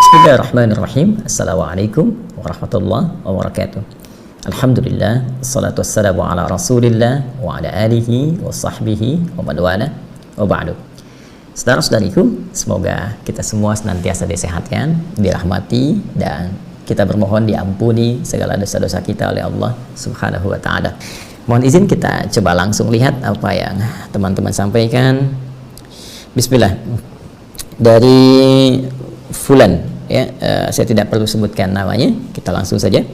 Bismillahirrahmanirrahim. Assalamualaikum warahmatullahi wabarakatuh. Alhamdulillah, assalatu wassalamu ala rasulillah wa ala alihi wa sahbihi wa man wala wa ba'du. Saudara-saudariku, semoga kita semua senantiasa disehatkan, dirahmati, dan kita bermohon diampuni segala dosa-dosa kita oleh Allah Subhanahu wa ta'ala. Mohon izin kita coba langsung lihat apa yang teman-teman sampaikan. Bismillah. Dari Fulan, ya, saya tidak perlu sebutkan namanya, kita langsung saja.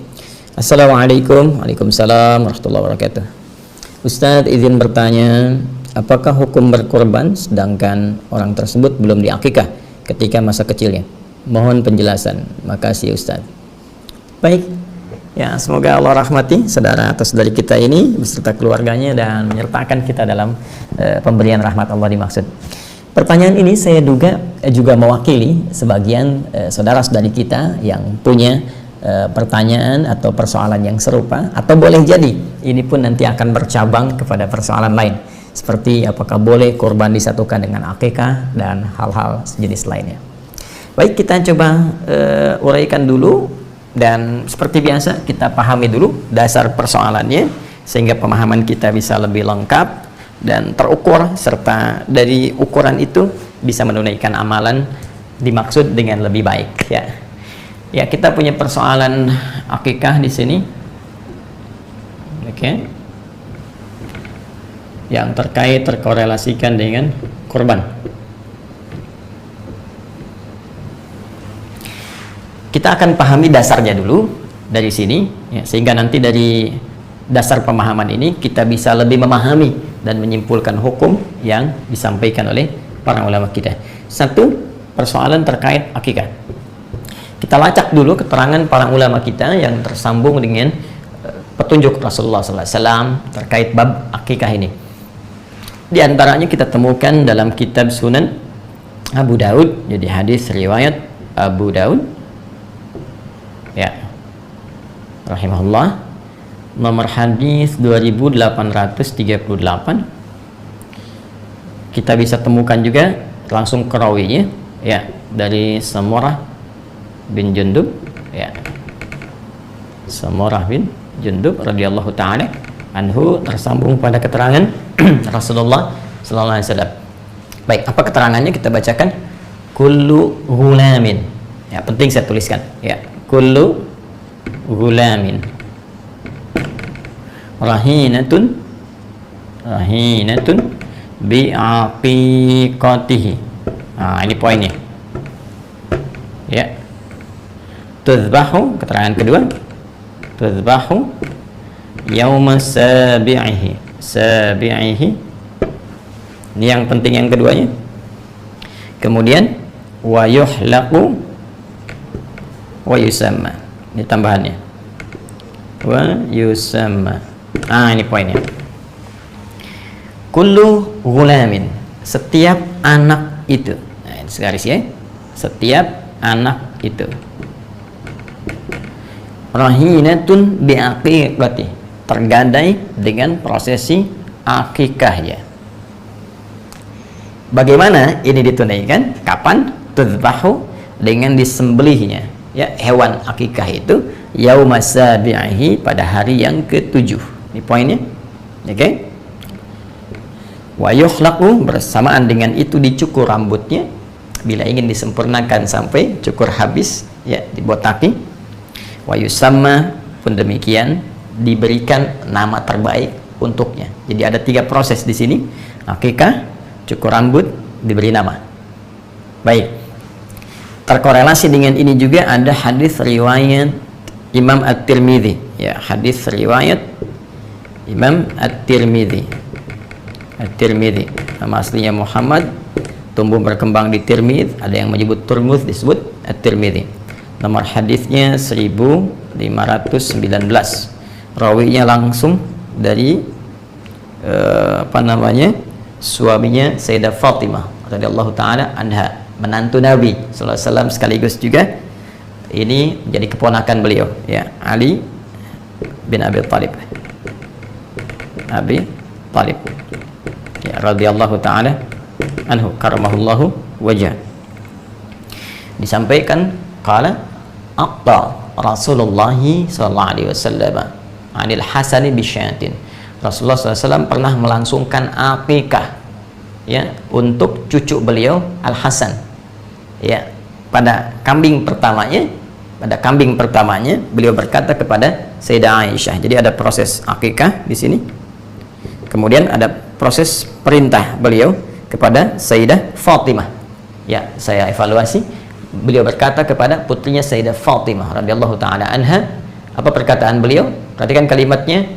Assalamualaikum. Waalaikumsalam warahmatullahi wabarakatuh. Ustadz, izin bertanya, apakah hukum berkorban sedangkan orang tersebut belum diakikah ketika masa kecilnya? Mohon penjelasan. Makasih Ustadz. Baik, ya, semoga Allah rahmati saudara atau saudari kita ini beserta keluarganya dan menyertakan kita dalam pemberian rahmat Allah dimaksud. Pertanyaan ini saya duga juga mewakili sebagian saudara-saudari kita yang punya pertanyaan atau persoalan yang serupa, atau boleh jadi ini pun nanti akan bercabang kepada persoalan lain seperti apakah boleh korban disatukan dengan akikah dan hal-hal sejenis lainnya. Baik, kita coba uraikan dulu, dan seperti biasa kita pahami dulu dasar persoalannya sehingga pemahaman kita bisa lebih lengkap dan terukur, serta dari ukuran itu bisa menunaikan amalan dimaksud dengan lebih baik. Ya, kita punya persoalan akikah di sini, oke, yang terkorelasikan dengan korban. Kita akan pahami dasarnya dulu dari sini, ya, sehingga nanti dari dasar pemahaman ini kita bisa lebih memahami dan menyimpulkan hukum yang disampaikan oleh para ulama kita. Satu, persoalan terkait akikah. Kita lacak dulu keterangan para ulama kita yang tersambung dengan petunjuk Rasulullah SAW terkait bab akikah ini. Di antaranya kita temukan dalam kitab Sunan Abu Daud, jadi hadis riwayat Abu Daud, ya, rahimahullah, nomor hadis 2838. Kita bisa temukan juga langsung ke rawinya, ya, dari Samurah bin Jundub, ya, Samurah bin Jundub radhiyallahu ta'ala anhu, tersambung pada keterangan Rasulullah sallallahu alaihi wasallam. Baik, apa keterangannya? Kita bacakan. Kullu ghulamin, ya, penting saya tuliskan, ya, kullu ghulamin rahinatun bi'aqiqatihi. Ini poinnya, ya. Tuzbahu, keterangan kedua, tuzbahu yauma sabi'ihi. Ini yang penting yang keduanya. Kemudian wa yuhlaqu wa yusamma. Ini tambahannya, wa yusamma. Ini poinnya. Kullu ghulamin, setiap anak itu. Ini segaris, ya, setiap anak itu. Rahinatun bi'aqiqati, tergadai dengan prosesi akikahnya. Bagaimana ini ditunaikan? Kapan? Tuzbahu, dengan disembelihnya, ya, hewan akikah itu yauma sabi'ihi, pada hari yang ke-7. Ini poinnya, oke. Wa yukhlaqu, bersamaan dengan itu dicukur rambutnya bila ingin disempurnakan sampai cukur habis, ya, dibotaki. Wa yusamma, pun demikian diberikan nama terbaik untuknya. Jadi ada 3 proses di sini: akikah, cukur rambut, diberi nama. Baik, terkorelasi dengan ini juga ada hadis riwayat Imam At-Tirmidzi, ya, hadis riwayat Imam At-Tirmidzi. At-Tirmidzi, nama aslinya Muhammad, tumbuh berkembang di Tirmidz, ada yang menyebut Turmuz, disebut At-Tirmidzi. Nomor hadisnya 1519. Rawinya langsung dari suaminya Sayyidah Fatimah radhiyallahu taala anha, menantu Nabi sallallahu alaihi wasallam, sekaligus juga ini menjadi keponakan beliau, ya, Ali bin Abi Thalib. Ya, radhiyallahu taala anhu, karamahullahu wajah. Disampaikan qala aqta Rasulullah sallallahu alaihi wasallam 'anil Hasani bisyatin. Rasulullah SAW pernah melangsungkan akikah ya untuk cucu beliau Al Hasan ya. Pada kambing pertamanya beliau berkata kepada Sayyidah Aisyah. Jadi ada proses akikah di sini, kemudian ada proses perintah beliau kepada Sayyidah Fatimah ya. Saya evaluasi, beliau berkata kepada putrinya Sayyidah Fatimah radhiyallahu taala anha, apa perkataan beliau? Perhatikan kalimatnya,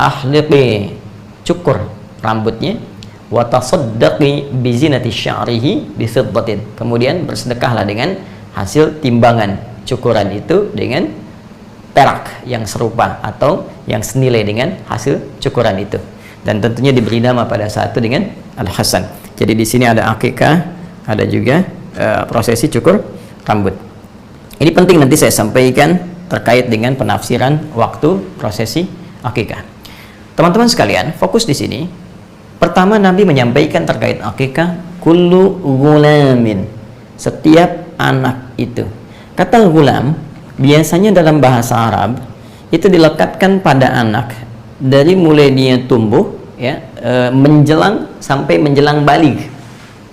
ahliqi, cukur rambutnya, wa tasaddaqi bi zinati sya'rihi bi fiddatin. Kemudian bersedekahlah dengan hasil timbangan cukuran itu dengan perak yang serupa atau yang senilai dengan hasil cukuran itu. Dan tentunya diberi nama pada saat itu dengan Al Hasan. Jadi di sini ada akikah, ada juga prosesi cukur rambut. Ini penting nanti saya sampaikan terkait dengan penafsiran waktu prosesi akikah. Teman-teman sekalian, fokus di sini. Pertama, Nabi menyampaikan terkait akikah, kullu gulamin, setiap anak itu. Kata gulam biasanya dalam bahasa Arab itu dilekatkan pada anak dari mulai dia tumbuh ya, menjelang sampai menjelang baligh.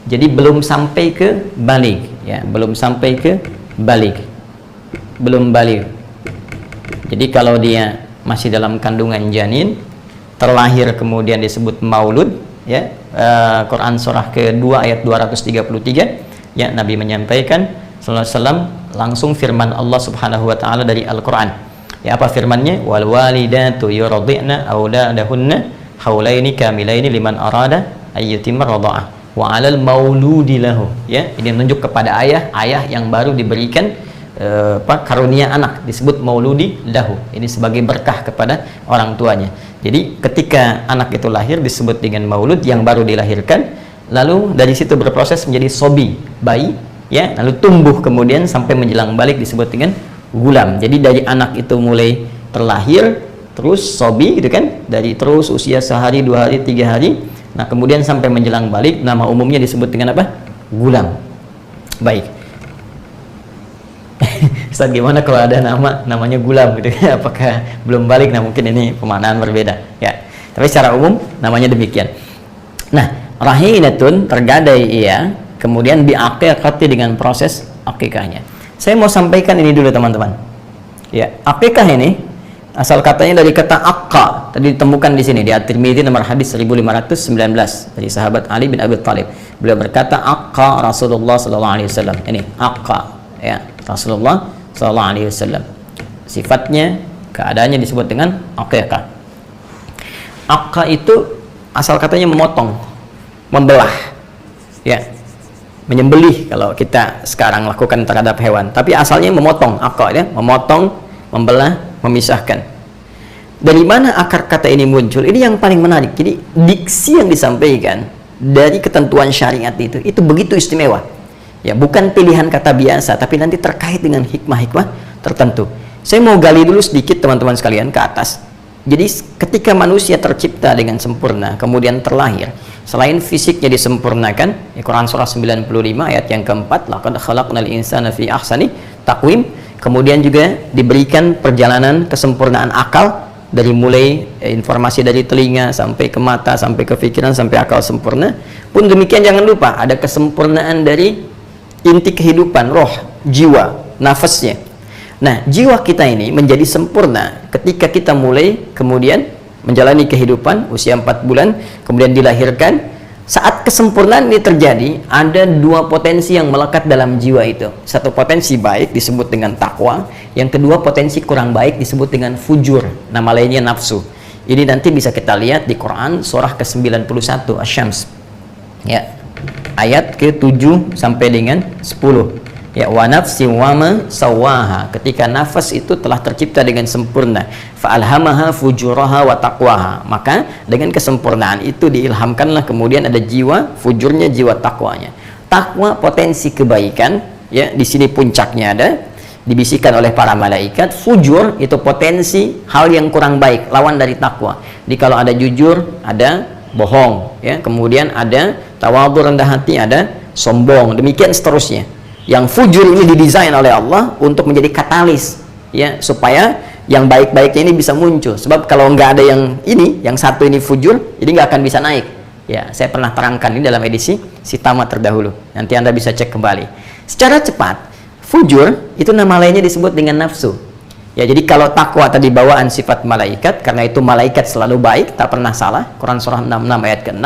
Jadi belum sampai ke baligh ya, belum sampai ke baligh, belum baligh. Jadi kalau dia masih dalam kandungan janin, terlahir kemudian disebut maulud ya. Quran surah kedua ayat 233 ya, Nabi menyampaikan sallallahu alaihi wasallam langsung firman Allah Subhanahu wa taala dari Al-Qur'an. Ya, apa firmannya? Wal walidatu yurdi'na auladahunna haulaini kamilaini liman arada ayyutimma radha'ah wa 'alal mauludi lahu. Ya, ini menunjuk kepada ayah yang baru diberikan karunia anak, disebut mauludi lahu. Ini sebagai berkah kepada orang tuanya. Jadi ketika anak itu lahir disebut dengan maulud, yang baru dilahirkan, lalu dari situ berproses menjadi sobi, bayi ya, lalu tumbuh kemudian sampai menjelang balik disebut dengan gulam. Jadi dari anak itu mulai terlahir terus sobi gitu kan, dari terus usia sehari, 2 hari, 3 hari, nah kemudian sampai menjelang balik, nama umumnya disebut dengan apa? Gulam. Baik. Ustaz, gimana kalau ada namanya gulam gitu? Apakah belum balik? Nah mungkin ini pemaknaan berbeda ya, tapi secara umum namanya demikian. Nah, rahinatun, tergadai ia, kemudian biaqiqati, dengan proses akikahnya. Saya mau sampaikan ini dulu teman-teman ya. Akikah ini asal katanya dari kata aqqa, tadi ditemukan di sini di At-Tirmidzi nomor hadis 1519 dari sahabat Ali bin Abi Thalib. Beliau berkata aqqa Rasulullah sallallahu alaihi wasallam. Ini aqqa ya, Rasulullah sallallahu alaihi wasallam. Sifatnya, keadaannya disebut dengan aqiqah. Aqqa itu asal katanya memotong, membelah ya, menyembelih kalau kita sekarang lakukan terhadap hewan, tapi asalnya memotong. Aqqa ya, memotong, membelah, memisahkan. Dari mana akar kata ini muncul? Ini yang paling menarik. Jadi diksi yang disampaikan dari ketentuan syariat itu begitu istimewa ya, bukan pilihan kata biasa, tapi nanti terkait dengan hikmah-hikmah tertentu. Saya mau gali dulu sedikit teman-teman sekalian ke atas. Jadi ketika manusia tercipta dengan sempurna kemudian terlahir, selain fisiknya disempurnakan, Quran surah 95 ayat yang keempat, laqad khalaqnal insana fi ahsani taqwim, kemudian juga diberikan perjalanan kesempurnaan akal, dari mulai informasi dari telinga sampai ke mata, sampai ke pikiran, sampai akal sempurna. Pun demikian jangan lupa ada kesempurnaan dari inti kehidupan, roh, jiwa, nafasnya. Nah, jiwa kita ini menjadi sempurna ketika kita mulai kemudian menjalani kehidupan usia 4 bulan, kemudian dilahirkan. Saat kesempurnaan ini terjadi, ada 2 potensi yang melekat dalam jiwa itu. Satu potensi baik disebut dengan takwa, yang kedua potensi kurang baik disebut dengan fujur, nama lainnya nafsu. Ini nanti bisa kita lihat di Quran surah ke-91 Asy-Syams ya, ayat ke-7 sampai dengan 10 ya. Wa nafsi wa ma sawaha, ketika nafas itu telah tercipta dengan sempurna, fa alhamaha fujuraha wa taqwaha, maka dengan kesempurnaan itu diilhamkanlah kemudian ada jiwa fujurnya, jiwa takwanya. Takwa potensi kebaikan ya, di sini puncaknya ada, dibisikkan oleh para malaikat. Fujur itu potensi hal yang kurang baik, lawan dari takwa. Jadi kalau ada jujur, ada bohong ya, kemudian ada tawadhu, rendah hati, ada sombong, demikian seterusnya Yang fujur ini didesain oleh Allah untuk menjadi katalis, ya, supaya yang baik-baiknya ini bisa muncul. Sebab kalau nggak ada yang ini, yang satu ini fujur, jadi nggak akan bisa naik. Ya, saya pernah terangkan ini dalam edisi Sitama terdahulu. Nanti Anda bisa cek kembali. Secara cepat, fujur itu nama lainnya disebut dengan nafsu. Ya, jadi kalau takwa tadi bawaan sifat malaikat, karena itu malaikat selalu baik, tak pernah salah. Quran surah 66 ayat ke-6.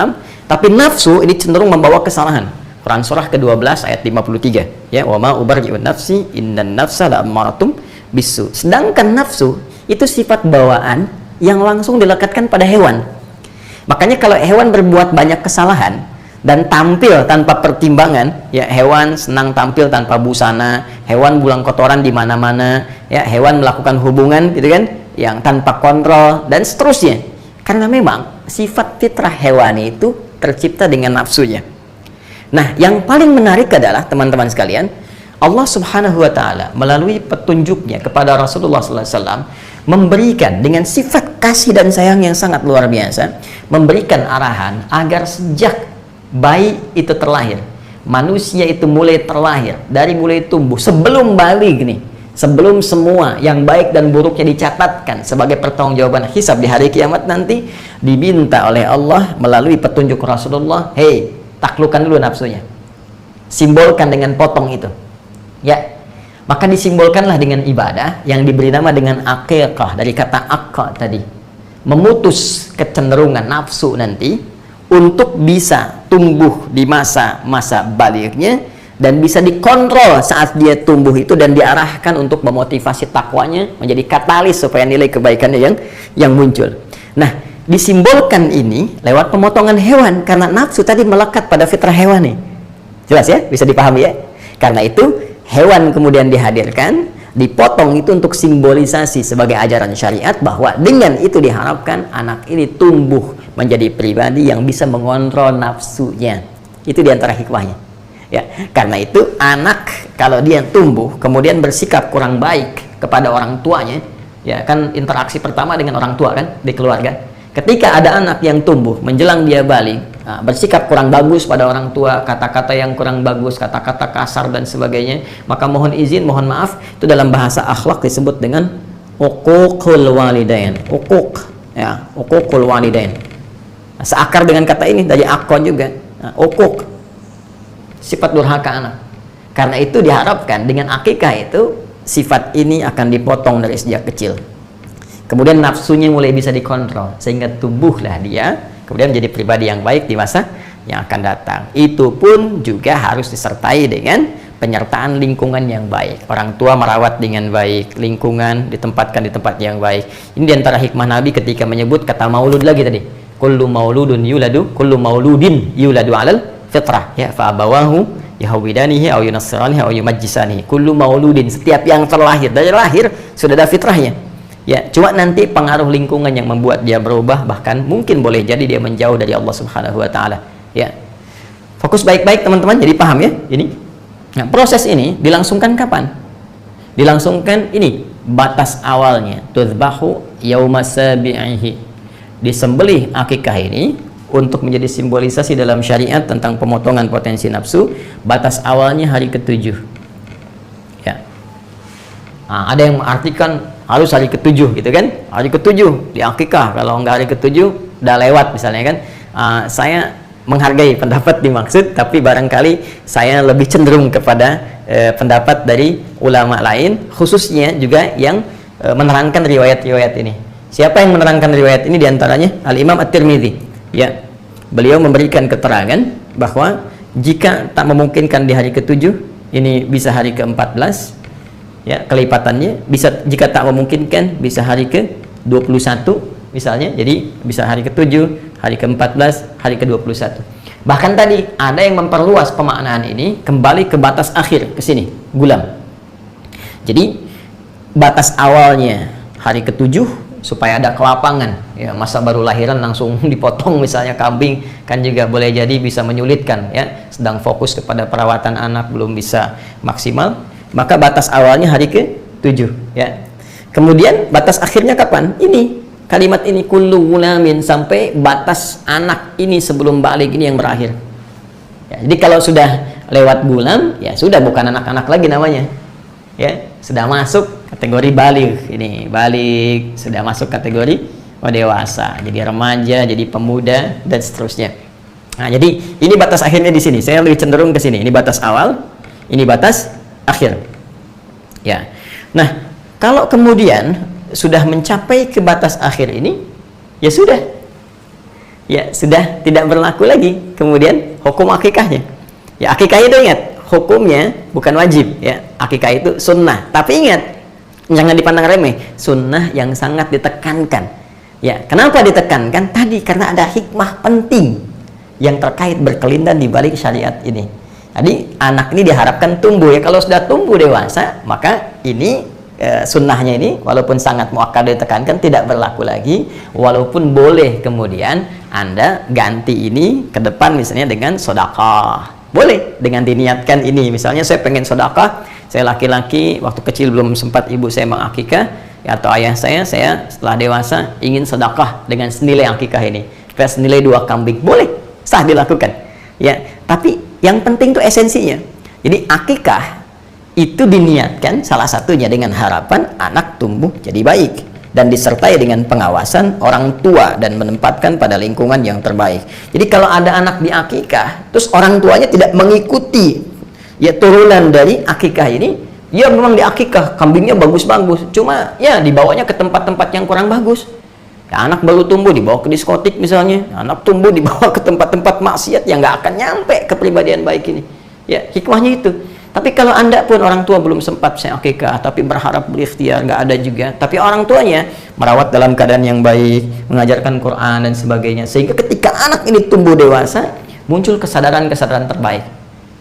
Tapi nafsu ini cenderung membawa kesalahan. Quran surah ke-12 ayat 53. Ya, wa ma ubarri'un nafsi innan nafsa la'ammaratun bisu. Sedangkan nafsu itu sifat bawaan yang langsung dilekatkan pada hewan. Makanya kalau hewan berbuat banyak kesalahan dan tampil tanpa pertimbangan, ya, hewan senang tampil tanpa busana, hewan buang kotoran di mana-mana, ya, hewan melakukan hubungan gitu kan, yang tanpa kontrol dan seterusnya. Karena memang sifat fitrah hewani itu tercipta dengan nafsunya. Nah, yang paling menarik adalah teman-teman sekalian, Allah Subhanahu wa taala melalui petunjuknya kepada Rasulullah sallallahu alaihi wasallam memberikan dengan sifat kasih dan sayang yang sangat luar biasa, memberikan arahan agar sejak bayi itu terlahir, manusia itu mulai terlahir, dari mulai tumbuh, sebelum balik nih, sebelum semua yang baik dan buruknya dicatatkan sebagai pertanggungjawaban hisab di hari kiamat nanti, diminta oleh Allah melalui petunjuk Rasulullah, hei, taklukkan dulu nafsunya, simbolkan dengan potong itu, ya. Maka disimbolkanlah dengan ibadah yang diberi nama dengan aqiqah, dari kata aqqa tadi, memutus kecenderungan nafsu nanti untuk bisa tumbuh di masa baliknya dan bisa dikontrol saat dia tumbuh itu, dan diarahkan untuk memotivasi takwanya menjadi katalis supaya nilai kebaikannya yang muncul. Nah, disimbolkan ini lewat pemotongan hewan karena nafsu tadi melekat pada fitrah hewani. Jelas ya? Bisa dipahami ya? Karena itu hewan kemudian dihadirkan, dipotong itu untuk simbolisasi sebagai ajaran syariat bahwa dengan itu diharapkan anak ini tumbuh menjadi pribadi yang bisa mengontrol nafsunya. Itu diantara hikmahnya. Ya, karena itu anak kalau dia tumbuh kemudian bersikap kurang baik kepada orang tuanya, ya kan, interaksi pertama dengan orang tua kan di keluarga. Ketika ada anak yang tumbuh menjelang dia balik, bersikap kurang bagus pada orang tua, kata-kata yang kurang bagus, kata-kata kasar dan sebagainya, maka mohon izin, mohon maaf, itu dalam bahasa akhlak disebut dengan uququl walidain. Uquq, ya, uququl walidain. Seakar dengan kata ini dari akon juga, uquq, sifat durhaka anak. Karena itu diharapkan dengan akikah itu sifat ini akan dipotong dari sejak kecil. Kemudian nafsunya mulai bisa dikontrol sehingga tumbuhlah dia kemudian menjadi pribadi yang baik di masa yang akan datang. Itu pun juga harus disertai dengan penyertaan lingkungan yang baik. Orang tua merawat dengan baik, lingkungan ditempatkan di tempat yang baik. Ini diantara hikmah Nabi ketika menyebut kata maulud lagi tadi. Kullu mauludin yuladu alal fitrah, ya, fa abawahu yahwidanihi aw yunassiranihi aw yumajjisanihi. Kullu mauludin, setiap yang terlahir, dari lahir sudah ada fitrahnya. Ya, cuma nanti pengaruh lingkungan yang membuat dia berubah, bahkan mungkin boleh jadi dia menjauh dari Allah Subhanahu wa taala. Ya. Fokus baik-baik teman-teman, jadi paham ya ini. Nah, proses ini dilangsungkan kapan? Dilangsungkan ini batas awalnya, tudzbahu yauma sabi'ihi. Disembelih akikah ini untuk menjadi simbolisasi dalam syariat tentang pemotongan potensi nafsu. Batas awalnya hari ke-7. Ya. Nah, ada yang mengartikan harus hari ke-7 gitu kan, hari ke-7 di akikah, kalau nggak hari ke-7 udah lewat misalnya kan. Saya menghargai pendapat dimaksud, tapi barangkali saya lebih cenderung kepada pendapat dari ulama lain, khususnya juga yang menerangkan riwayat-riwayat ini. Siapa yang menerangkan riwayat ini? Diantaranya Al-Imam At-Tirmidzi, ya. Beliau memberikan keterangan bahwa jika tak memungkinkan di hari ke-7, ini bisa hari ke-14, ya, kelipatannya bisa, jika tak memungkinkan bisa hari ke-21 misalnya, jadi bisa hari ke-7, hari ke-14, hari ke-21. Bahkan tadi ada yang memperluas pemaknaan ini kembali ke batas akhir, ke sini, gulam. Jadi batas awalnya hari ke-7 supaya ada kelapangan, ya, masa baru lahiran langsung dipotong misalnya kambing kan juga boleh jadi bisa menyulitkan, ya, sedang fokus kepada perawatan anak belum bisa maksimal. Maka batas awalnya hari ke-7, ya. Kemudian batas akhirnya kapan? Ini kalimat ini, kullu gulamin, sampai batas anak ini sebelum balik ini yang berakhir. Ya, jadi kalau sudah lewat bulan, ya sudah bukan anak-anak lagi namanya. Ya, sudah masuk kategori balik. Ini balik, sudah masuk kategori dewasa, jadi remaja, jadi pemuda dan seterusnya. Nah, jadi ini batas akhirnya di sini. Saya lebih cenderung ke sini. Ini batas awal, ini batas akhir. Ya. Nah, kalau kemudian sudah mencapai ke batas akhir ini, ya sudah. Ya, sudah tidak berlaku lagi kemudian hukum akikahnya. Ya, akikah itu ingat, hukumnya bukan wajib, ya. Akikah itu sunnah. Tapi ingat, jangan dipandang remeh, sunnah yang sangat ditekankan. Ya, kenapa ditekankan? Tadi karena ada hikmah penting yang terkait berkelindan di balik syariat ini. Jadi anak ini diharapkan tumbuh, ya. Kalau sudah tumbuh dewasa, maka ini sunnahnya ini walaupun sangat muakkad ditekankan tidak berlaku lagi. Walaupun boleh kemudian Anda ganti ini ke depan misalnya dengan sedekah. Boleh dengan diniatkan ini. Misalnya saya pengen sedekah, saya laki-laki waktu kecil belum sempat ibu saya mengakikah, ya, atau ayah saya setelah dewasa ingin sedekah dengan senilai akikah ini, senilai 2 kambing, boleh, sah dilakukan, ya. Tapi yang penting itu esensinya. Jadi akikah itu diniatkan salah satunya dengan harapan anak tumbuh jadi baik dan disertai dengan pengawasan orang tua dan menempatkan pada lingkungan yang terbaik. Jadi kalau ada anak di akikah terus orang tuanya tidak mengikuti, ya, turunan dari akikah ini, ya memang di akikah kambingnya bagus-bagus, cuma ya dibawanya ke tempat-tempat yang kurang bagus. Ya, anak baru tumbuh dibawa ke diskotik misalnya, anak tumbuh dibawa ke tempat-tempat maksiat yang nggak akan nyampe kepribadian baik ini. Ya, hikmahnya itu. Tapi kalau Anda pun orang tua belum sempat saya akikah, tapi berharap berikhtiar, nggak ada juga. Tapi orang tuanya merawat dalam keadaan yang baik, mengajarkan Quran dan sebagainya, sehingga ketika anak ini tumbuh dewasa, muncul kesadaran-kesadaran terbaik.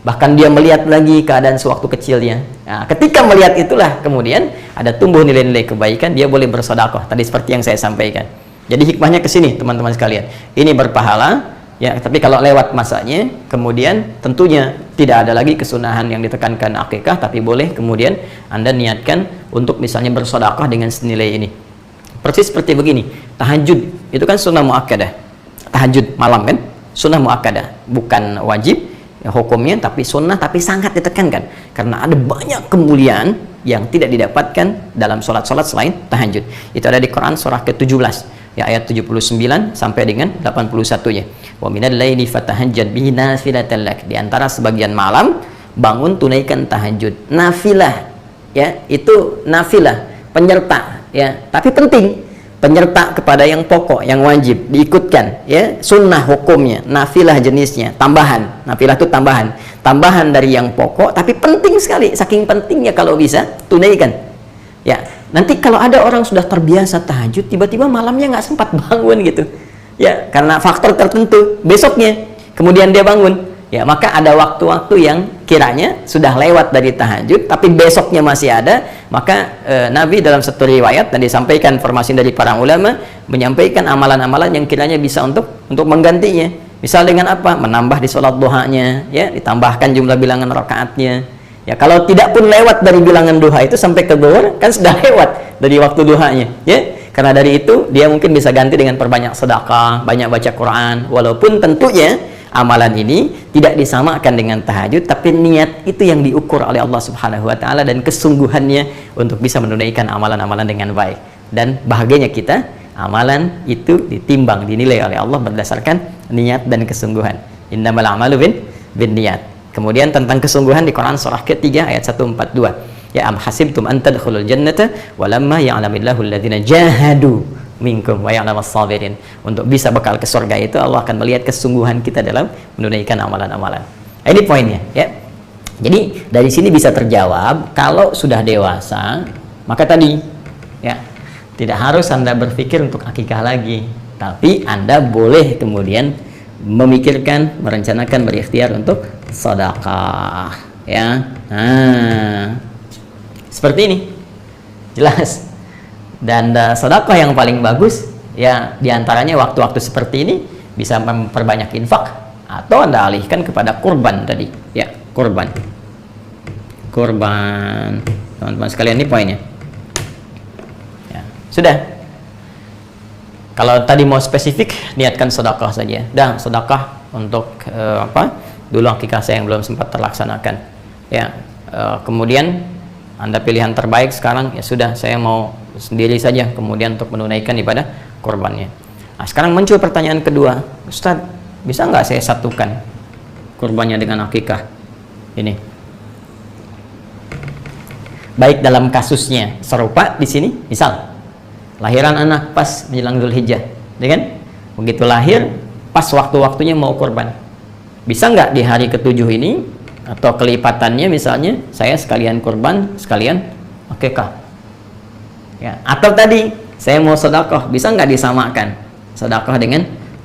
Bahkan dia melihat lagi keadaan sewaktu kecilnya. Nah, ketika melihat itulah kemudian ada tumbuh nilai-nilai kebaikan, dia boleh bersedekah. Tadi seperti yang saya sampaikan. Jadi hikmahnya ke sini, teman-teman sekalian. Ini berpahala, ya. Tapi kalau lewat masanya, kemudian tentunya tidak ada lagi kesunahan yang ditekankan akikah, tapi boleh kemudian Anda niatkan untuk misalnya bersedekah dengan senilai ini. Persis seperti begini. Tahajud itu kan sunnah muakkadah. Tahajud malam kan, sunnah muakkadah, bukan wajib. Ya, hukumnya tapi sunnah, tapi sangat ditekankan karena ada banyak kemuliaan yang tidak didapatkan dalam sholat-sholat selain tahajud. Itu ada di Quran surah ke-17 ya, ayat 79 sampai dengan 81 ya. Wa minal laili fatahajjad bihi nafilatan lak. Di antara sebagian malam bangun tunaikan tahajud. Nafilah ya, itu nafilah, penyerta ya, tapi penting. Penyerta kepada yang pokok, yang wajib diikutkan, ya, sunnah hukumnya, nafilah jenisnya, tambahan. Nafilah itu tambahan dari yang pokok, tapi penting sekali, saking pentingnya kalau bisa tunaikan. Ya, nanti kalau ada orang sudah terbiasa tahajud, tiba-tiba malamnya nggak sempat bangun gitu, ya, karena faktor tertentu, besoknya kemudian dia bangun, ya, maka ada waktu-waktu yang kiranya sudah lewat dari tahajud, tapi besoknya masih ada, maka Nabi dalam satu riwayat dan disampaikan informasi dari para ulama menyampaikan amalan-amalan yang kiranya bisa untuk menggantinya. Misal dengan apa? Menambah di sholat duhanya, ya, ditambahkan jumlah bilangan rakaatnya. Ya, kalau tidak pun lewat dari bilangan duha itu sampai ke zuhur, kan sudah lewat dari waktu duhanya, ya. Karena dari itu dia mungkin bisa ganti dengan perbanyak sedekah, banyak baca Quran, walaupun tentunya amalan ini tidak disamakan dengan tahajud, tapi niat itu yang diukur oleh Allah Subhanahu wa taala dan kesungguhannya untuk bisa menunaikan amalan-amalan dengan baik. Dan bahagianya kita, amalan itu ditimbang, dinilai oleh Allah berdasarkan niat dan kesungguhan. Innamal a'malu binniyat. Kemudian tentang kesungguhan di Quran surah ketiga ayat 142. Ya am hasibtum an tadkhulul jannata walamma ya'lamillahu alladhina jahadu minkum wa ya'lamas sabirin. Untuk bisa bekal ke surga itu Allah akan melihat kesungguhan kita dalam menunaikan amalan-amalan. Nah, ini poinnya, ya. Jadi dari sini bisa terjawab kalau sudah dewasa, maka tadi, ya, tidak harus Anda berpikir untuk akikah lagi, tapi Anda boleh kemudian memikirkan, merencanakan, berikhtiar untuk sedekah, ya. Nah, seperti ini. Jelas. Dan sedekah yang paling bagus ya diantaranya waktu-waktu seperti ini bisa memperbanyak infak atau Anda alihkan kepada kurban tadi, ya, kurban teman-teman sekalian. Ini poinnya, ya. Sudah, kalau tadi mau spesifik niatkan sedekah saja, dan sedekah untuk dulu akikah saya yang belum sempat terlaksanakan. Ya, kemudian Anda pilihan terbaik sekarang, ya sudah, saya mau sendiri saja kemudian untuk menunaikan ibadah kurbannya. Nah, sekarang muncul pertanyaan kedua, Ustaz, bisa nggak saya satukan kurbannya dengan akikah ini? Baik dalam kasusnya serupa di sini, misal lahiran anak pas menjelang Dzulhijjah, ya kan? Begitu lahir, pas waktu-waktunya mau kurban. Bisa nggak di hari ke-7 ini, atau kelipatannya misalnya, saya sekalian kurban, sekalian akikah? Ya, atau tadi, saya mau sedekah, bisa nggak disamakan sedekah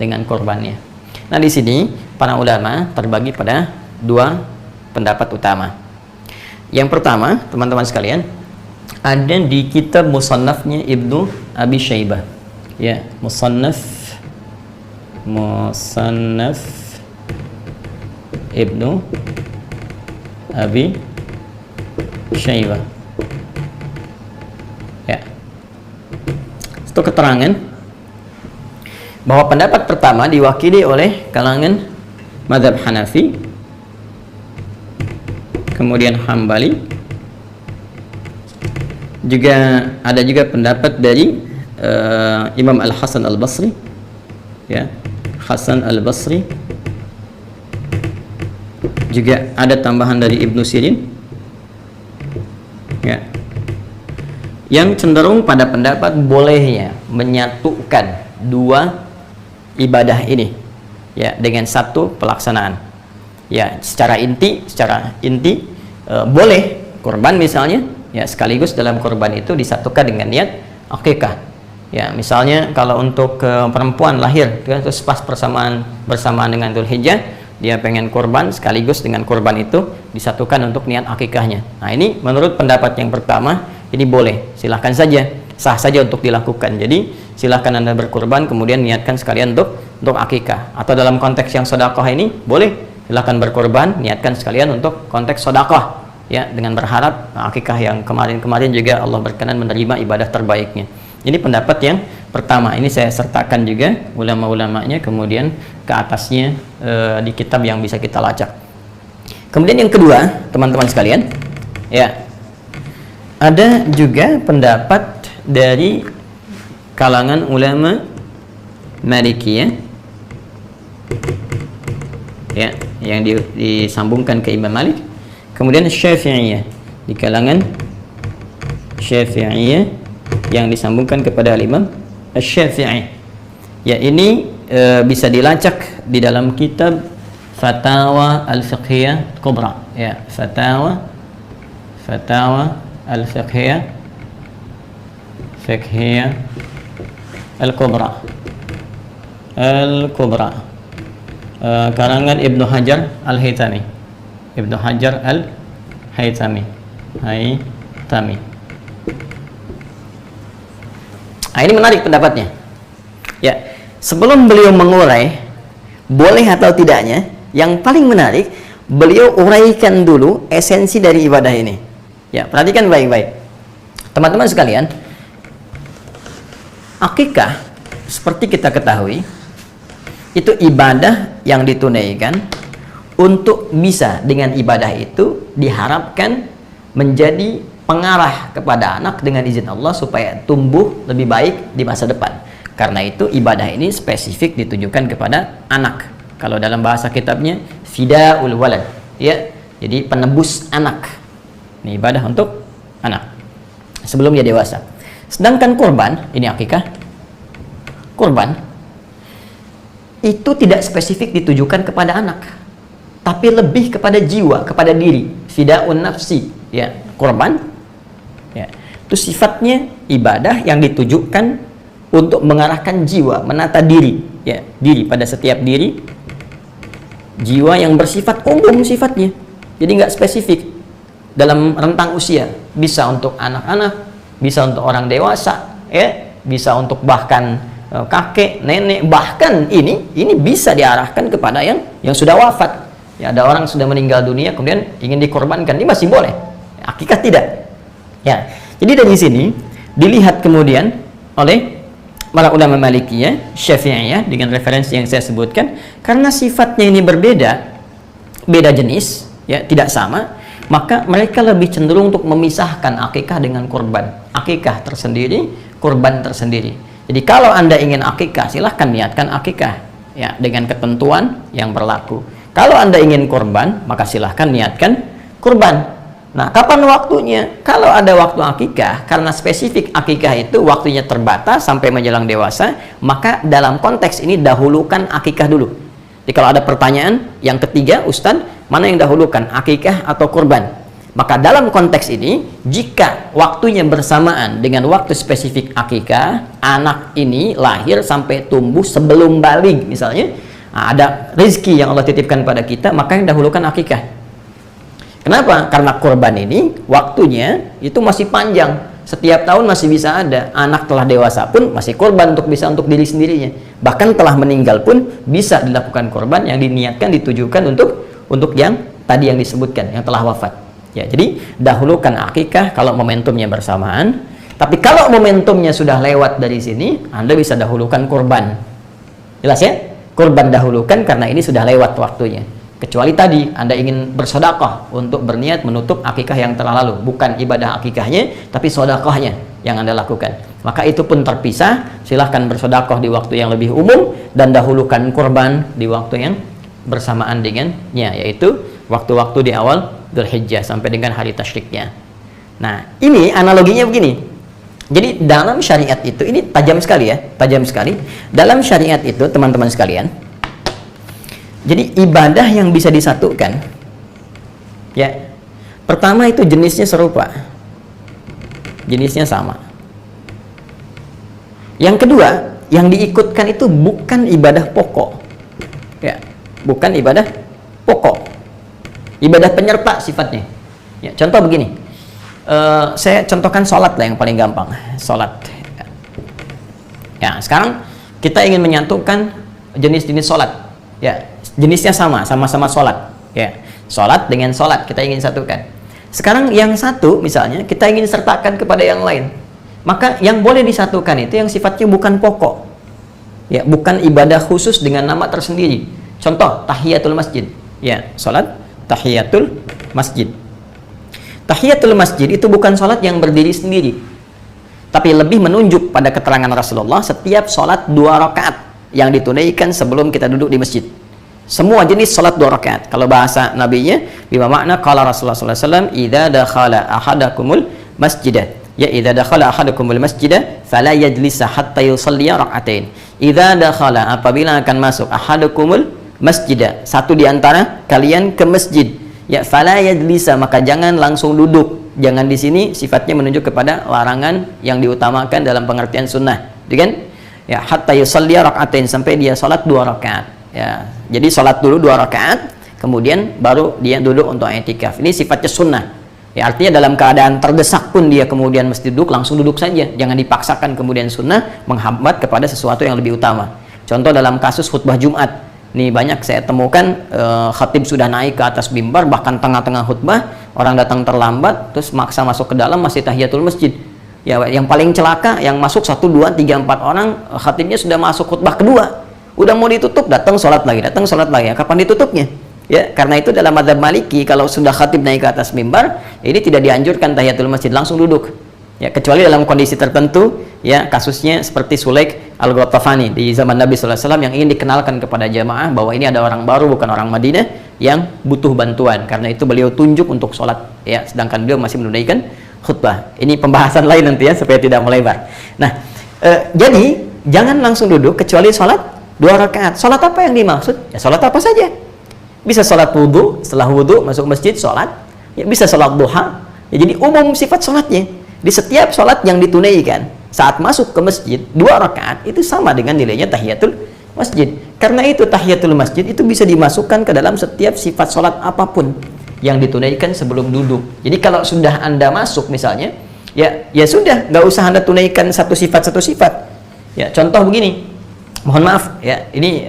dengan kurbannya? Nah, di sini, para ulama terbagi pada dua pendapat utama. Yang pertama, teman-teman sekalian, ada di kitab Musannafnya Ibnu Abi Syaibah, ya, Musannaf Ibnu Abi Syaibah, ya, itu keterangan bahwa pendapat pertama diwakili oleh kalangan mazhab Hanafi, kemudian Hambali, juga ada juga pendapat dari Imam Al-Hasan Al-Basri, ya, Hasan Al-Basri, juga ada tambahan dari Ibnu Sirin, ya, yang cenderung pada pendapat bolehnya menyatukan dua ibadah ini, ya, dengan satu pelaksanaan. Ya, secara inti boleh kurban misalnya, ya, sekaligus dalam kurban itu disatukan dengan niat akikah. Ya, misalnya kalau untuk perempuan lahir terus pas bersamaan dengan Dzulhijjah, dia pengen kurban, sekaligus dengan kurban itu disatukan untuk niat akikahnya. Nah, ini menurut pendapat yang pertama, ini boleh, silahkan saja, sah saja untuk dilakukan. Jadi silahkan Anda berkurban kemudian niatkan sekalian untuk akikah. Atau dalam konteks yang sedekah ini boleh, silahkan berkorban, niatkan sekalian untuk konteks sedekah, ya, dengan berharap akikah yang kemarin-kemarin juga Allah berkenan menerima ibadah terbaiknya. Ini pendapat yang pertama. Ini saya sertakan juga ulama-ulamanya kemudian ke atasnya di kitab yang bisa kita lacak. Kemudian yang kedua, teman-teman sekalian, ya, ada juga pendapat dari kalangan ulama Malikiyah, ya, yang disambungkan ke Imam Malik. Kemudian Syafi'iyah, di kalangan Syafi'iyah yang disambungkan kepada Imam Asy-Syafi'i. Ya, ini bisa dilacak di dalam kitab Fatawa Al-Fiqhiyah Kubra, ya, Fatawa Al-Fiqhiyah Al-Kubra karangan Ibnu Hajar Al-Haytami. Nah, ini menarik pendapatnya. Ya, sebelum beliau mengurai boleh atau tidaknya, yang paling menarik beliau uraikan dulu esensi dari ibadah ini. Ya, perhatikan baik-baik. Teman-teman sekalian, akikah seperti kita ketahui itu ibadah yang ditunaikan untuk bisa dengan ibadah itu diharapkan menjadi pengarah kepada anak dengan izin Allah supaya tumbuh lebih baik di masa depan. Karena itu ibadah ini spesifik ditujukan kepada anak. Kalau dalam bahasa kitabnya fidaul walad, ya, jadi penebus anak. Ini ibadah untuk anak sebelum dia dewasa. Sedangkan kurban, ini akikah, kurban itu tidak spesifik ditujukan kepada anak, tapi lebih kepada jiwa, kepada diri, fidaun nafsi, ya, kurban, ya, itu sifatnya ibadah yang ditujukan untuk mengarahkan jiwa, menata diri, ya, diri pada setiap diri, jiwa yang bersifat umum sifatnya, jadi nggak spesifik dalam rentang usia, bisa untuk anak-anak, bisa untuk orang dewasa, ya, bisa untuk bahkan kakek, nenek, bahkan ini bisa diarahkan kepada yang sudah wafat. Ya, ada orang sudah meninggal dunia kemudian ingin dikorbankan, ini masih boleh. Akikah tidak. Ya, jadi dari sini dilihat kemudian oleh para ulama Malikiyah, Syafi'iyah dengan referensi yang saya sebutkan, karena sifatnya ini berbeda, beda jenis, ya, tidak sama, maka mereka lebih cenderung untuk memisahkan akikah dengan kurban. Akikah tersendiri, kurban tersendiri. Jadi kalau Anda ingin akikah, silahkan niatkan akikah, ya, dengan ketentuan yang berlaku. Kalau Anda ingin kurban, maka silahkan niatkan kurban. Nah, kapan waktunya? Kalau ada waktu akikah, karena spesifik akikah itu waktunya terbatas sampai menjelang dewasa, maka dalam konteks ini dahulukan akikah dulu. Jadi kalau ada pertanyaan yang ketiga, Ustadz, mana yang dahulukan, akikah atau kurban? Maka dalam konteks ini, jika waktunya bersamaan dengan waktu spesifik akikah, anak ini lahir sampai tumbuh sebelum baligh misalnya, nah, ada rezeki yang Allah titipkan pada kita, maka yang dahulukan akikah. Kenapa? Karena kurban ini waktunya itu masih panjang. Setiap tahun masih bisa ada. Anak telah dewasa pun masih kurban untuk diri sendirinya. Bahkan telah meninggal pun bisa dilakukan kurban yang diniatkan, ditujukan untuk yang tadi yang disebutkan, yang telah wafat. Ya, jadi dahulukan akikah kalau momentumnya bersamaan. Tapi kalau momentumnya sudah lewat dari sini, Anda bisa dahulukan kurban. Jelas ya? Kurban dahulukan karena ini sudah lewat waktunya. Kecuali tadi Anda ingin bersedekah untuk berniat menutup akikah yang telah lalu, bukan ibadah akikahnya tapi sedekahnya yang Anda lakukan, maka itu pun terpisah. Silahkan bersedekah di waktu yang lebih umum dan dahulukan kurban di waktu yang bersamaan dengannya, yaitu waktu-waktu di awal Dzulhijjah sampai dengan hari tasyriknya. Nah, ini analoginya begini. Jadi dalam syariat itu, ini tajam sekali ya, tajam sekali. Dalam syariat itu, teman-teman sekalian, jadi ibadah yang bisa disatukan, ya, pertama itu jenisnya serupa, jenisnya sama. Yang kedua, yang diikutkan itu bukan ibadah pokok, ya, bukan ibadah pokok, ibadah penyerta sifatnya. Ya, contoh begini, saya contohkan sholat lah yang paling gampang, sholat. Ya, sekarang kita ingin menyatukan jenis-jenis sholat, ya. Jenisnya sama-sama sholat, ya, sholat dengan sholat kita ingin satukan. Sekarang yang satu misalnya kita ingin sertakan kepada yang lain, maka yang boleh disatukan itu yang sifatnya bukan pokok, ya, bukan ibadah khusus dengan nama tersendiri. Contoh tahiyatul masjid, ya, sholat tahiyatul masjid. Tahiyatul masjid itu bukan sholat yang berdiri sendiri, tapi lebih menunjuk pada keterangan Rasulullah setiap sholat 2 rakaat yang ditunaikan sebelum kita duduk di masjid. Semua jenis salat 2 rakaat. Kalau bahasa nabinya, bima makna qala Rasulullah sallallahu alaihi wasallam, "Idza dakhala ahadakumul masjidah." Ya, idza dakhala ahadakumul masjidah fala yajlisa hatta yusalli rak'atain. Idza dakhala, apabila akan masuk, ahadukumul masjidah, satu di antara kalian ke masjid, ya, fala yajlisa, maka jangan langsung duduk. Jangan di sini sifatnya menunjuk kepada larangan yang diutamakan dalam pengertian sunnah. Kan? Ya, hatta yusalli rak'atain, sampai dia salat 2 rakaat. Ya, jadi sholat dulu 2 rakaat, kemudian baru dia duduk untuk i'tikaf. Ini sifatnya sunnah. Ya, artinya dalam keadaan terdesak pun dia kemudian mesti duduk, langsung duduk saja. Jangan dipaksakan kemudian sunnah menghambat kepada sesuatu yang lebih utama. Contoh dalam kasus khutbah Jumat. Nih banyak saya temukan khatib sudah naik ke atas mimbar, bahkan tengah-tengah khutbah orang datang terlambat, terus maksa masuk ke dalam masih tahiyatul masjid. Ya, yang paling celaka yang masuk 1, 2, 3, 4 orang, khatibnya sudah masuk khutbah kedua. Udah mau ditutup, datang sholat lagi, datang sholat lagi. Kapan ditutupnya? Ya, karena itu dalam mazhab Maliki, kalau sudah khatib naik ke atas mimbar, ini tidak dianjurkan tahiyatul masjid, langsung duduk. Ya, kecuali dalam kondisi tertentu, ya, kasusnya seperti Sulaik Al-Ghatafani di zaman Nabi SAW yang ingin dikenalkan kepada jamaah bahwa ini ada orang baru, bukan orang Madinah, yang butuh bantuan. Karena itu beliau tunjuk untuk sholat, ya, sedangkan beliau masih menunaikan khutbah. Ini pembahasan lain nanti ya, supaya tidak melebar. Nah, jadi jangan langsung duduk kecuali sholat 2 rakaat. Sholat apa yang dimaksud? Ya, sholat apa saja. Bisa sholat wudhu, setelah wudhu masuk masjid sholat, ya, bisa sholat duha. Ya, jadi umum sifat sholatnya. Di setiap sholat yang ditunaikan saat masuk ke masjid 2 rakaat itu sama dengan nilainya tahiyatul masjid. Karena itu tahiyatul masjid itu bisa dimasukkan ke dalam setiap sifat sholat apapun yang ditunaikan sebelum duduk. Jadi kalau sudah Anda masuk misalnya, ya sudah, nggak usah Anda tunaikan satu sifat. Ya, contoh begini. Mohon maaf ya, ini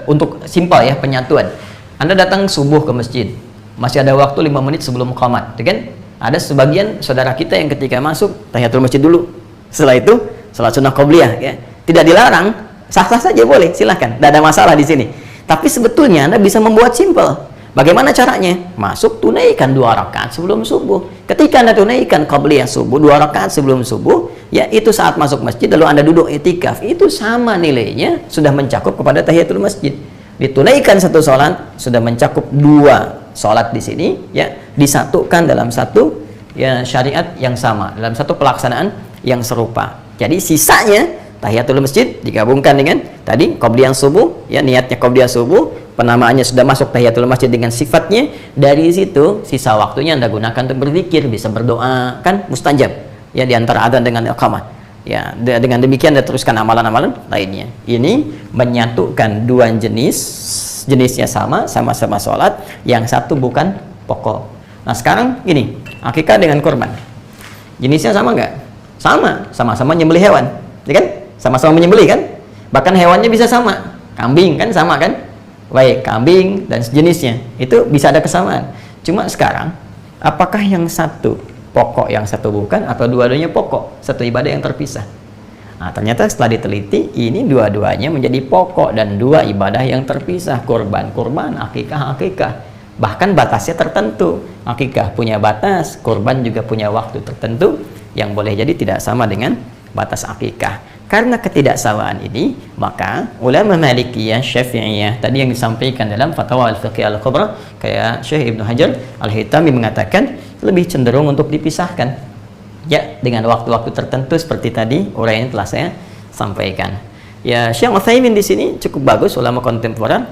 untuk simpel ya penyatuan. Anda datang subuh ke masjid, masih ada waktu 5 menit sebelum qamat, kan? Ada sebagian saudara kita yang ketika masuk tahiyatul masjid dulu. Setelah itu salat sunnah qobliyah, ya. Tidak dilarang, sah-sah saja boleh, silahkan. Tidak ada masalah di sini. Tapi sebetulnya Anda bisa membuat simpel. Bagaimana caranya? Masuk, tunaikan 2 rakaat sebelum subuh. Ketika Anda tunaikan qabliyah subuh 2 rakaat sebelum subuh, ya itu saat masuk masjid lalu Anda duduk i'tikaf, itu sama nilainya, sudah mencakup kepada tahiyatul masjid. Ditunaikan 1 sholat sudah mencakup 2 sholat di sini, ya, disatukan dalam satu ya syariat yang sama, dalam satu pelaksanaan yang serupa. Jadi sisanya tahiyatul masjid digabungkan dengan tadi qabliyah subuh, ya niatnya qabliyah subuh, penamaannya sudah masuk tahiyatul masjid dengan sifatnya. Dari situ sisa waktunya Anda gunakan untuk berzikir, bisa berdoa, kan mustajab ya di antara adzan dengan iqamah. Ya, dengan demikian Anda teruskan amalan-amalan lainnya. Ini menyatukan 2 jenisnya sama-sama sholat, yang satu bukan pokok. Nah sekarang gini, akikah dengan kurban jenisnya sama nggak? Sama-sama nyembelih hewan, ya kan? Sama-sama menyembelih kan? Bahkan hewannya bisa sama, kambing kan sama kan? Baik, kambing dan sejenisnya itu bisa ada kesamaan. Cuma sekarang, apakah yang satu pokok, yang satu bukan, atau dua-duanya pokok, satu ibadah yang terpisah? Nah, ternyata setelah diteliti, ini dua-duanya menjadi pokok dan 2 ibadah yang terpisah. Kurban, akikah. Bahkan batasnya tertentu. Akikah punya batas, kurban juga punya waktu tertentu yang boleh jadi tidak sama dengan batas akikah. Karena ketidaksamaan ini, maka ulama Malikiyah, Syafi'iyah tadi yang disampaikan dalam Fatwa Al-Fiqh Al-Kubra, kayak Syekh Ibnu Hajar Al-Hitami mengatakan lebih cenderung untuk dipisahkan, ya, dengan waktu-waktu tertentu seperti tadi uraian telah saya sampaikan. Ya, Syekh Utsaimin di sini cukup bagus, ulama kontemporer.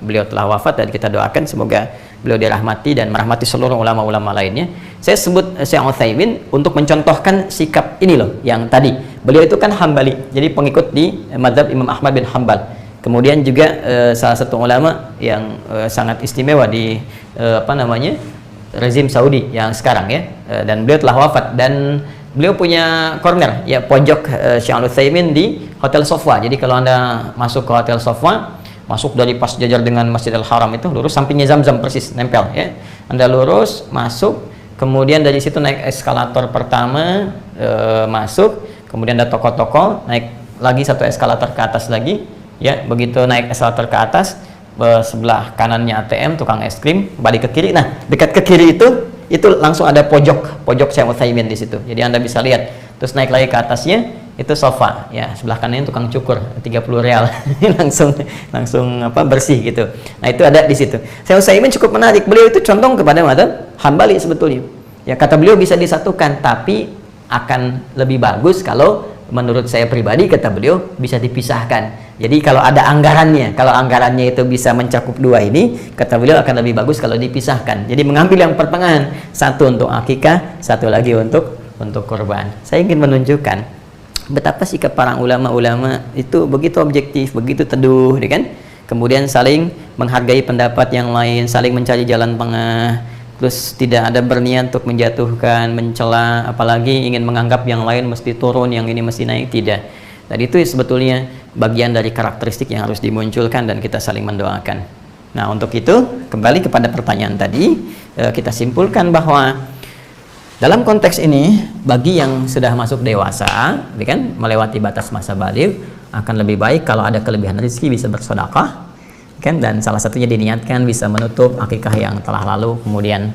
Beliau telah wafat dan kita doakan semoga beliau dirahmati dan merahmati seluruh ulama-ulama lainnya. Saya sebut Syekh Utsaimin untuk mencontohkan sikap ini loh, yang tadi. Beliau itu kan Hambali, jadi pengikut di mazhab Imam Ahmad bin Hambal. Kemudian juga salah satu ulama yang sangat istimewa di rezim Saudi yang sekarang, ya. Dan beliau telah wafat dan beliau punya corner, ya, pojok Syekh Utsaimin di Hotel Sofwa. Jadi kalau Anda masuk ke Hotel Sofwa, masuk dari pas jajar dengan Masjidil Haram itu, lurus sampingnya Zamzam persis nempel, ya. Anda lurus masuk, kemudian dari situ naik eskalator pertama, masuk, kemudian ada toko-toko, naik lagi 1 eskalator ke atas lagi, ya. Begitu naik eskalator ke atas, sebelah kanannya ATM, tukang es krim, balik ke kiri. Nah, dekat ke kiri itu langsung ada pojok Syekh Utsaimin di situ. Jadi Anda bisa lihat. Terus naik lagi ke atasnya, itu sofa, ya, sebelah kanannya tukang cukur, 30 real. langsung bersih gitu. Nah, itu ada di situ. Syekh Utsaimin cukup menarik. Beliau itu condong kepada mazhab Hambali sebetulnya. Ya, kata beliau bisa disatukan, tapi akan lebih bagus kalau menurut saya pribadi, kata beliau, bisa dipisahkan. Jadi kalau ada anggarannya, kalau anggarannya itu bisa mencakup 2 ini, kata beliau akan lebih bagus kalau dipisahkan. Jadi mengambil yang pertengahan, satu untuk akikah, satu lagi untuk kurban. Saya ingin menunjukkan betapa sikap para ulama-ulama itu begitu objektif, begitu teduh, kan? Kemudian saling menghargai pendapat yang lain, saling mencari jalan tengah, terus tidak ada berniat untuk menjatuhkan, mencela, apalagi ingin menganggap yang lain mesti turun, yang ini mesti naik, tidak. Dan itu sebetulnya bagian dari karakteristik yang harus dimunculkan dan kita saling mendoakan. Nah, untuk itu kembali kepada pertanyaan tadi, kita simpulkan bahwa dalam konteks ini, bagi yang sudah masuk dewasa, kan, melewati batas masa baligh, akan lebih baik kalau ada kelebihan rezeki bisa bersedekah, kan, dan salah satunya diniatkan bisa menutup akikah yang telah lalu, kemudian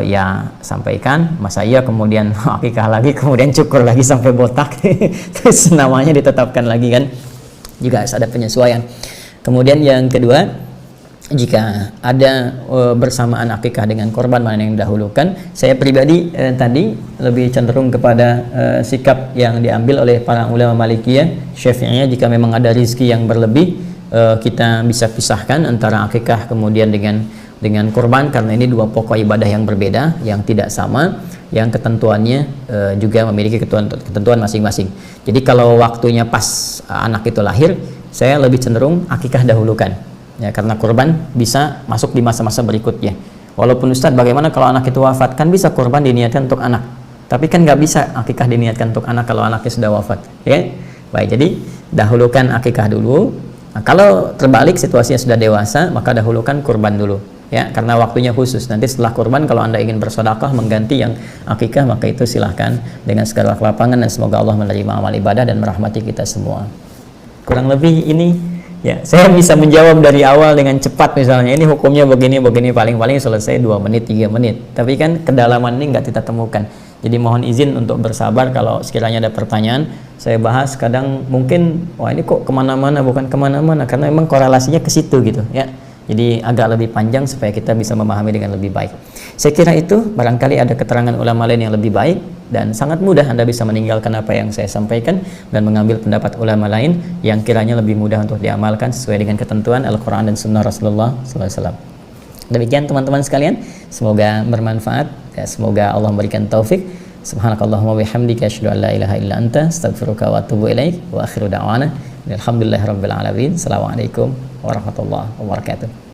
ya sampaikan, masa iya kemudian akikah lagi, kemudian cukur lagi sampai botak, terus namanya ditetapkan lagi, kan, juga harus ada penyesuaian. Kemudian yang kedua, jika ada bersamaan akikah dengan korban, mana yang didahulukan? Saya pribadi tadi lebih cenderung kepada sikap yang diambil oleh para ulama Malikiyah, Syafi'iyah. Jika memang ada rizki yang berlebih, kita bisa pisahkan antara akikah kemudian dengan kurban, karena ini 2 pokok ibadah yang berbeda, yang tidak sama, yang ketentuannya juga memiliki ketentuan masing-masing. Jadi kalau waktunya pas anak itu lahir, saya lebih cenderung akikah dahulukan. Ya, karena kurban bisa masuk di masa-masa berikutnya. Walaupun Ustadz, bagaimana kalau anak itu wafat? Kan bisa kurban diniatkan untuk anak, tapi kan nggak bisa akikah diniatkan untuk anak kalau anaknya sudah wafat, ya. Baik, jadi dahulukan akikah dulu. Nah, kalau terbalik situasinya sudah dewasa, maka dahulukan kurban dulu, ya, karena waktunya khusus. Nanti setelah kurban, kalau Anda ingin bersedekah mengganti yang akikah, maka itu silahkan dengan segala kelapangan, dan semoga Allah menerima amal ibadah dan merahmati kita semua. Kurang lebih ini Ya, saya bisa menjawab dari awal dengan cepat misalnya, ini hukumnya begini, paling-paling selesai 2 menit, 3 menit. Tapi kan kedalaman ini nggak kita temukan. Jadi mohon izin untuk bersabar kalau sekiranya ada pertanyaan. Saya bahas kadang mungkin, wah ini kok kemana-mana, bukan kemana-mana, karena memang korelasinya ke situ gitu ya. Jadi agak lebih panjang supaya kita bisa memahami dengan lebih baik. Saya kira itu, barangkali ada keterangan ulama lain yang lebih baik, dan sangat mudah Anda bisa meninggalkan apa yang saya sampaikan dan mengambil pendapat ulama lain yang kiranya lebih mudah untuk diamalkan sesuai dengan ketentuan Al-Quran dan Sunnah Rasulullah SAW. Demikian teman-teman sekalian, semoga bermanfaat, ya, semoga Allah memberikan taufik. Subhanakallahumma bihamdika asyhadu an la ilaha illa anta astaghfiruka wa atubu ilaik wa akhiru da'wana alhamdulillahirabbil alamin. Assalamualaikum warahmatullahi wabarakatuh.